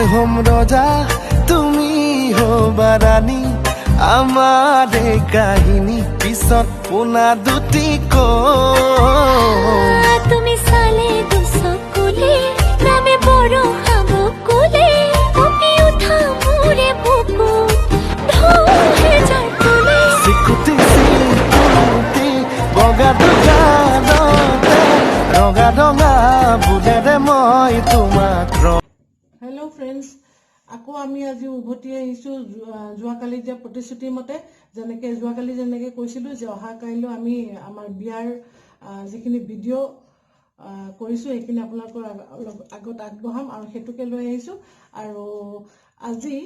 মই হম ৰজা তুমি হবা ৰাণী আমাৰ এই কাহিনী পিছত পোনা দুটি তুমি চালে দুচকুলে নামে বড় হাবকুলে কপি উঠা মোৰে বুকুত ঢৌহে জৰকুলে চিকুটি চিকুটি বগা দোকানতে ৰঙা ৰঙা বুলেৰে মই তোমাক হেল্ল' ফ্ৰেণ্ডছ, আকৌ আমি আজি উভতি আহিছোঁ যোৱাকালি যে প্ৰতিশ্ৰুতি মতে যোৱাকালি যেনেকৈ কৈছিলোঁ যে অহা কাইলৈ আমি আমাৰ বিয়াৰ যিখিনি ভিডিঅ' কৰিছোঁ সেইখিনি আপোনালোকৰ আগত আগবঢ়াম আৰু সেইটোকে লৈ আহিছোঁ। আৰু আজি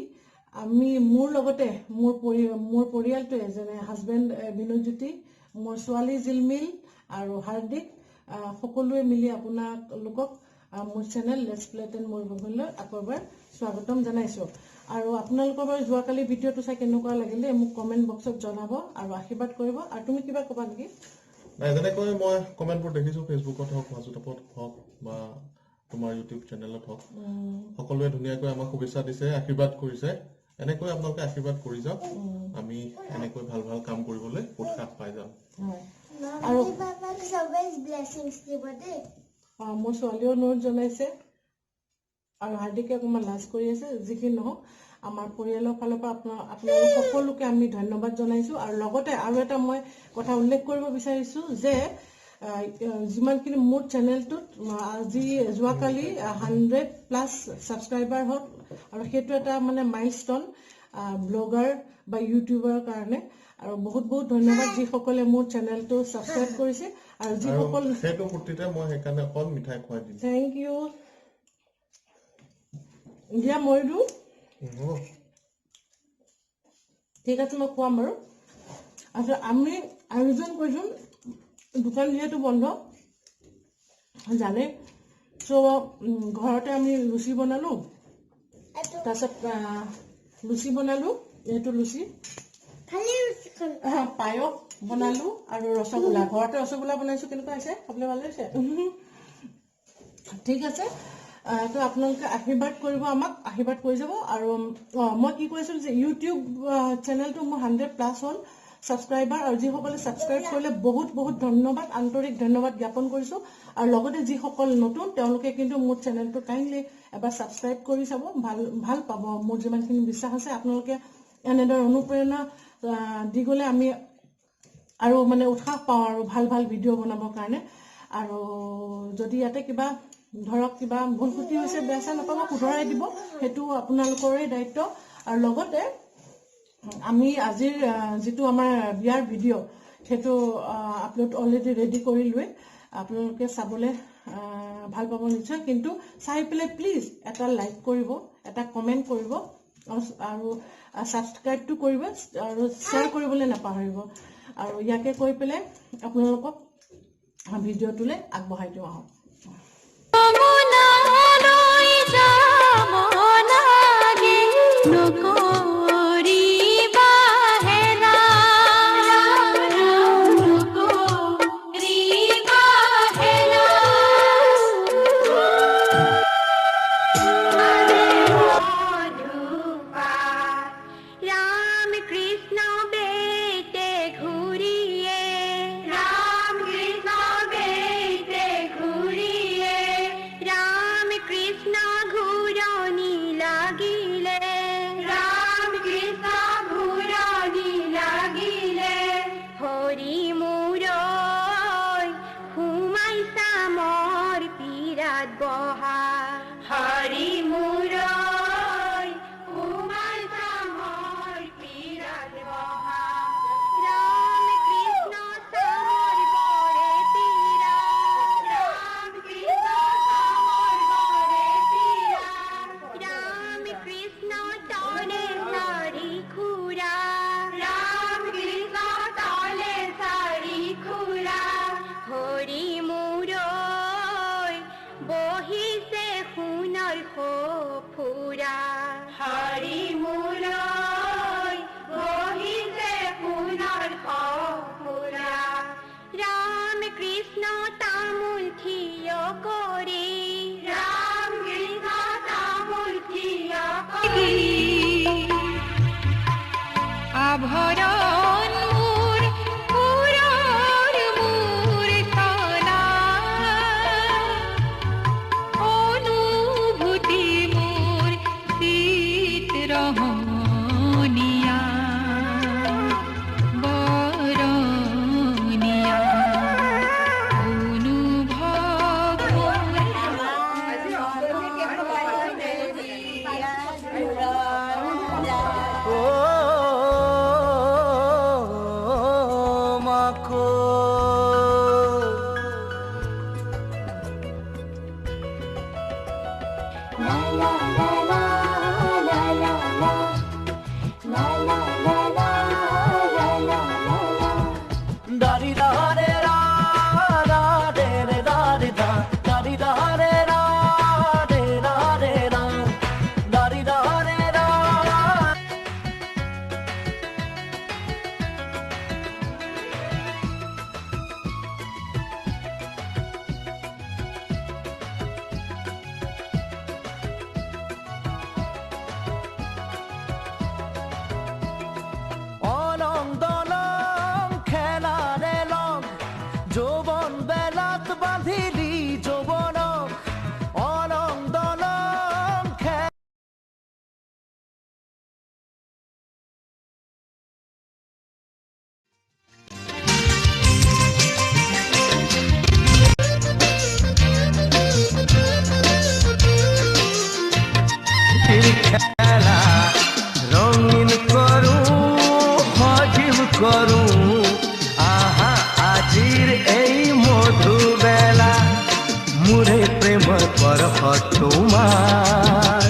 আমি মোৰ লগতে মোৰ পৰিয়ালটোৱে যেনে হাজবেণ্ড বিনোদজ্যোতি, মোৰ ছোৱালী জিলমিল আৰু হাৰ্দিক সকলোৱে মিলি আপোনালোকক মোৰ চেনেল লেটছ প্লে টেন মোৰ বগলৈ আকৌ এবাৰ স্বাগতম জনাইছোঁ। আৰু আপোনালোকৰ বাৰু যোৱাকালি ভিডিঅ'টো চাই কেনেকুৱা লাগিলে মোক কমেণ্ট বক্সত জনাব আৰু আশীৰ্বাদ কৰিব। আৰু তুমি কিবা ক'বা নেকি? নাই, যেনেকৈ মই কমেণ্টবোৰ দেখিছোঁ ফেচবুকত হওক, হোৱাটছএপত হওক বা তোমাৰ ইউটিউব চেনেলত হওক, সকলোৱে ধুনীয়াকৈ আমাক শুভেচ্ছা দিছে, আশীৰ্বাদ কৰিছে। এনেকৈ আপোনালোকে আশীৰ্বাদ কৰি যাওক, আমি এনেকৈ ভাল ভাল কাম কৰিবলৈ উৎসাহ পাই যাম। আৰু মোৰ ছোৱালীও অনুৰোধ জনাইছে আৰু হাৰ্দিকে অকণমান লাজ কৰি আছে। যিখিনি নহওক আমাৰ পৰিয়ালৰ ফালৰ পৰা আপোনালোক সকলোকে আমি ধন্যবাদ জনাইছোঁ। আৰু লগতে আৰু এটা মই কথা উল্লেখ কৰিব বিচাৰিছোঁ যে যিমানখিনি মোৰ চেনেলটোত আজি যোৱাকালি 100+ ছাবস্ক্ৰাইবাৰ হ'ল আৰু সেইটো এটা মানে মাইলষ্টন ব্লগাৰ বা ইউটিউবাৰৰ কাৰণে। আৰু বহুত বহুত ধন্যবাদ যিসকলে মোৰ চেনেলটো ছাবস্ক্ৰাইব কৰিছে আৰু যিসকল সেইটো ফূৰ্তিতে মই সেইকাৰণে অকল মিঠাই খুৱাই দিম। Thank you. দিয়া মই দিওঁ, ঠিক আছে মই খুৱাম বাৰু। আচ্ছা, আমি আয়োজন কৰিছোঁ, দোকান যিহেতু বন্ধ জানে, ঘৰতে আমি লুচি বনালোঁ, তাৰপিছত লুচি বনালোঁ, এইটো লুচি, পায়স বনালোঁ আৰু ৰসগোল্লা, ঘৰতে ৰসগোল্লা বনাইছোঁ। কেনেকুৱা হৈছে? খাবলৈ ভালে হৈছে? ঠিক আছে, তো আপোনালোকে আশীৰ্বাদ কৰিব, আমাক আশীৰ্বাদ কৰি যাব। আৰু মই কি কৈছিলোঁ যে ইউটিউব চেনেলটো মোৰ 100+ হ'ল ছাবস্ক্ৰাইবাৰ, আৰু যিসকলে ছাবস্ক্ৰাইব কৰিলে বহুত বহুত ধন্যবাদ, আন্তৰিক ধন্যবাদ জ্ঞাপন কৰিছোঁ। আৰু লগতে যিসকল নতুন তেওঁলোকে কিন্তু মোৰ চেনেলটো কাইণ্ডলি এবাৰ ছাবস্ক্ৰাইব কৰি চাব, ভাল পাব। মোৰ যিমানখিনি বিশ্বাস আছে আপোনালোকে এনেদৰে অনুপ্ৰেৰণা দি গ'লে আমি আৰু মানে উৎসাহ পাওঁ আৰু ভাল ভাল ভিডিঅ' বনাবৰ কাৰণে। আৰু যদি ইয়াতে কিবা ধৰক কিবা ভুল ক্ৰুটি হৈছে বেয়া চেয়া নাপাব, শুধৰাই দিব, সেইটো আপোনালোকৰে দায়িত্ব। আৰু লগতে আমি আজিৰ যিটো আমাৰ বিয়াৰ ভিডিঅ' সেইটো আপলোড অলৰেডি ৰেডি কৰিলোৱে, আপোনালোকে চাবলৈ ভাল পাব নিশ্চয়। কিন্তু চাই পেলাই প্লিজ এটা লাইক কৰিব, এটা কমেণ্ট কৰিব আৰু ছাবস্ক্ৰাইবটো কৰিব আৰু শ্বেয়াৰ কৰিবলৈ নাপাহৰিব। আৰু ইয়াকে কৈ পেলাই আপোনালোকক ভিডিঅ'টোলৈ আগবঢ়াই দিওঁ আহক। कृष्ण घूरनी लागिले আভরণ মোর পুরার মোর তলা অনুভূতি মোর শীত রহনিয়া বরনিয়া অনুভব ও মাখো দারি দারে রা রা রে রে দারি দা দারি দারে রা রে রা রে রা দারি দারে রা অলং দলং খেলারে লং যৌবন বেলাত বাঁধিলি যৌবন অলং দলং খেলা রঙিন করু হজিম করু আহা আজির এই মধুবেলা মুরে প্রেম পরখ তোমার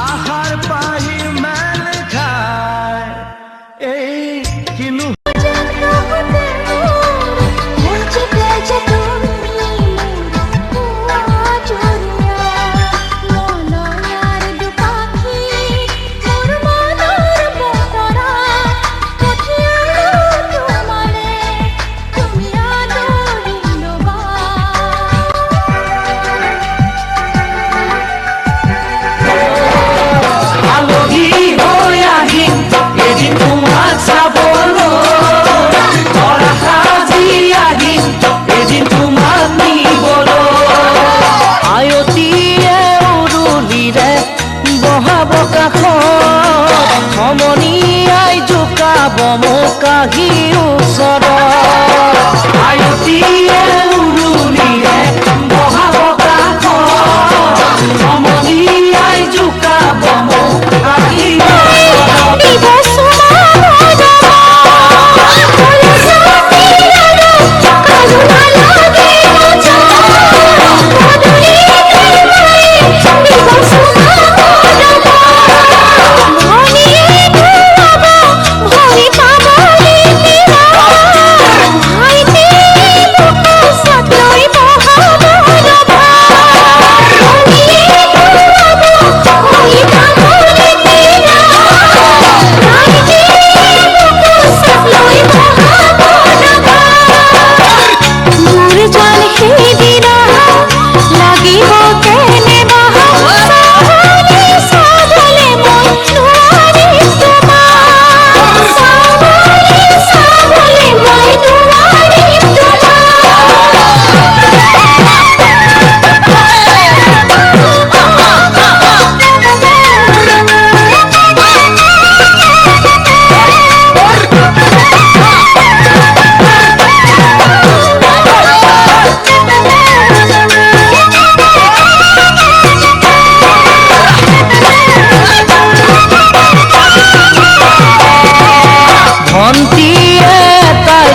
আহার পাই মেল খায় এই কিনু সমনিয়াই জোকাব মোকাহি ওচৰত আয়তীয়ে উৰুলিৰে বহাব কাষত সমনিয়াই জোকাব মোকাহি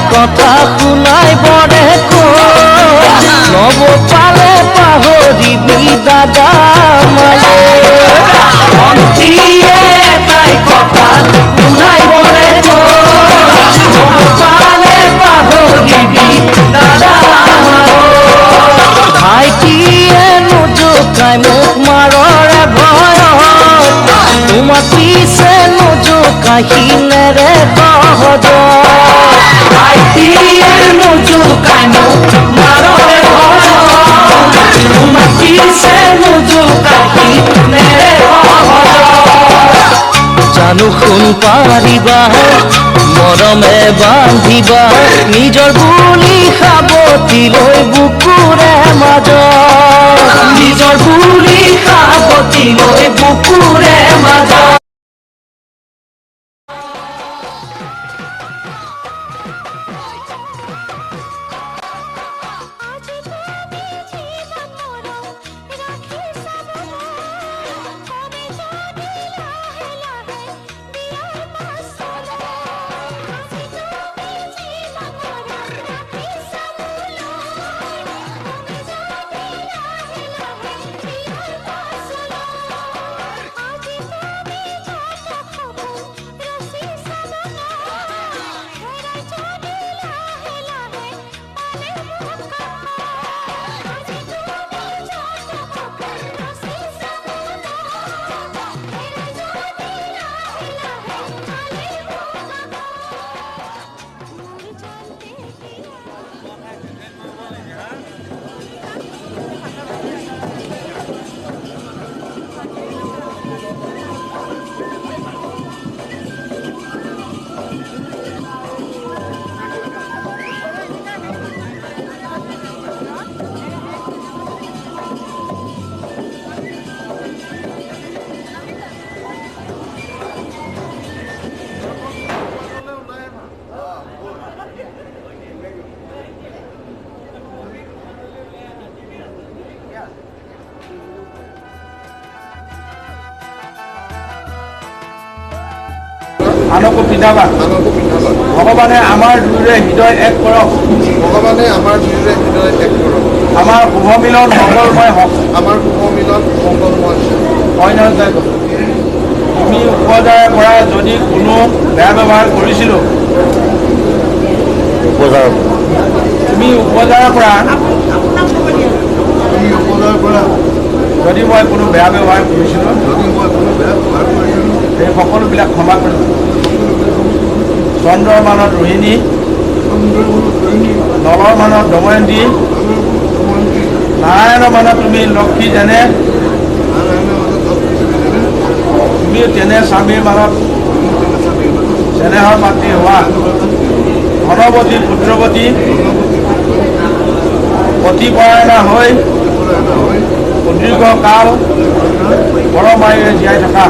কথা শুনাই বৰে লব পালে পাহৰিবি দাদা মালে ভন্টিয়ে তাই কথা শুনাই বৰে লব পালে পাহৰিবি দাদা ভাইটিয়ে নোজোকাই মোক মাৰৰে ভয়ত তোমাৰ পিছে নোজোকাই সিনেৰে সহজ ভাইটিয়ে নোজোকাই মোক মাৰৰে ভয়ত তোমাৰ পিছে নোজোকাই সিনেৰে সহজ জানো শুন পাৰিবা মৰমে বান্ধিবা নিজৰ বুলি সাৱটি লৈ বুকুৰে মাজত নিজৰ বুলি সাৱটি লৈ বুকুৰে মাজত আনকো পিন্ধাবা ভগৱানে আমাৰ দুয়োৰে হৃদয় এক কৰক ভগৱানে আমাৰ দুয়োৰে হৃদয় এক কৰক আমাৰ শুভ মিলন মংগলময় হওক আমাৰ শুভ মিলন মংগলময় অন্য তুমি উপজাৰে পৰা যদি কোনো বেয়া ব্যৱহাৰ কৰিছিলোঁ তুমি উপজাৰৰ পৰা যদি মই কোনো বেয়া ব্যৱহাৰ কৰিছিলোঁ এই সকলোবিলাক ক্ষমা কৰিম চন্দ্ৰৰ মানত ৰোহিণী নলৰ মানত দময়ন্তী নাৰায়ণৰ মানত তুমি লক্ষী যেনে তুমি তেনে স্বামীৰ মানত চেনেহৰ মাতৃ হোৱা ধনৱতী পুত্ৰৱতী পতিপৰায়ণা হৈ সুদীৰ্ঘ কাল পৰমায়ুৰে জীয়াই থকা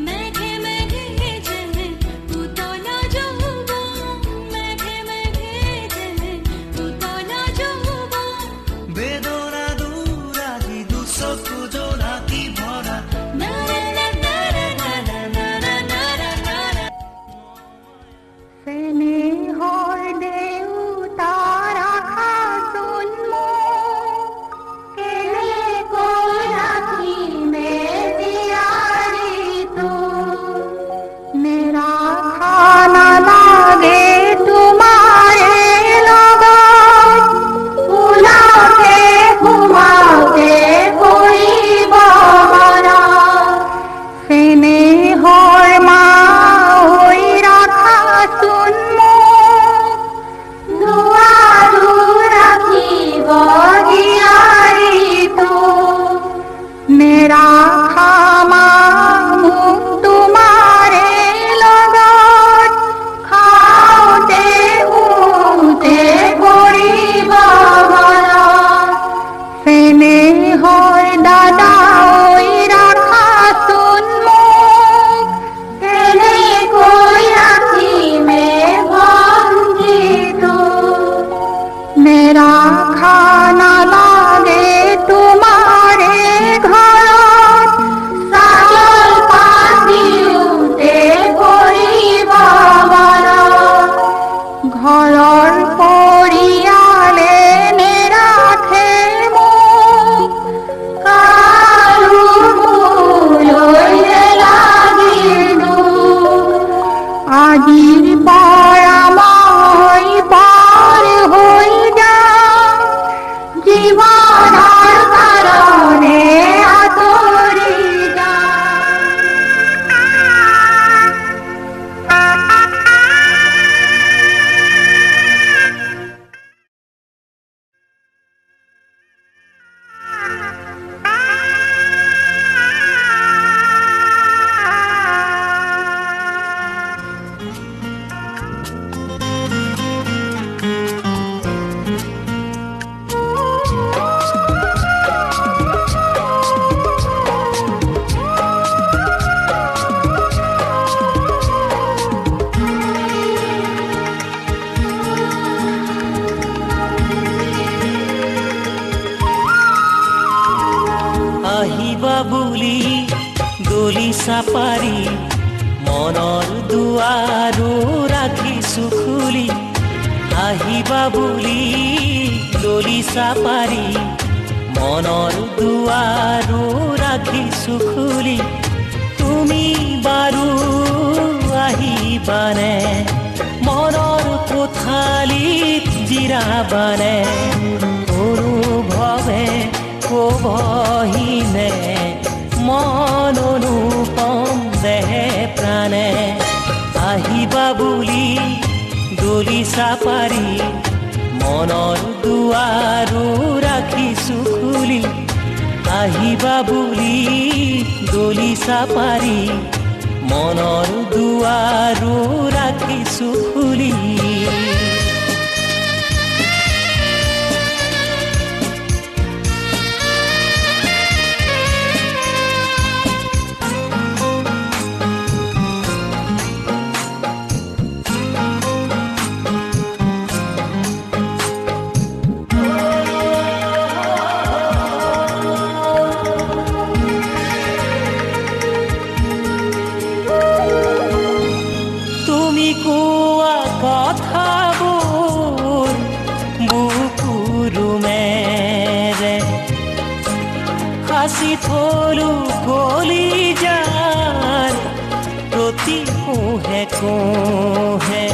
মেঘে মেঘে যেন উতলা বুলি দলিচা পাৰি মনৰ দুৱাৰো ৰাখিছো খুলি আহিবা বুলি দলিচা পাৰি মনৰ দুৱাৰো ৰাখিছো খুলি তুমি বাৰু আহিবানে মনৰ কোঠালিত জিৰাবানে অনুভৱে কবহিনে মন অনুপম দেহে প্ৰাণে আহিবা বুলি দলিচা পাৰি মনৰ দুৱাৰো ৰাখিছো খুলি আহিবা বুলি দলিচা পাৰি মনৰ দুৱাৰো ৰাখিছো খুলি কোৱা কথাবোৰ বুকুৰ মেৰে সাঁচি থলো কলিজাৰ প্ৰতি কোহে কোহে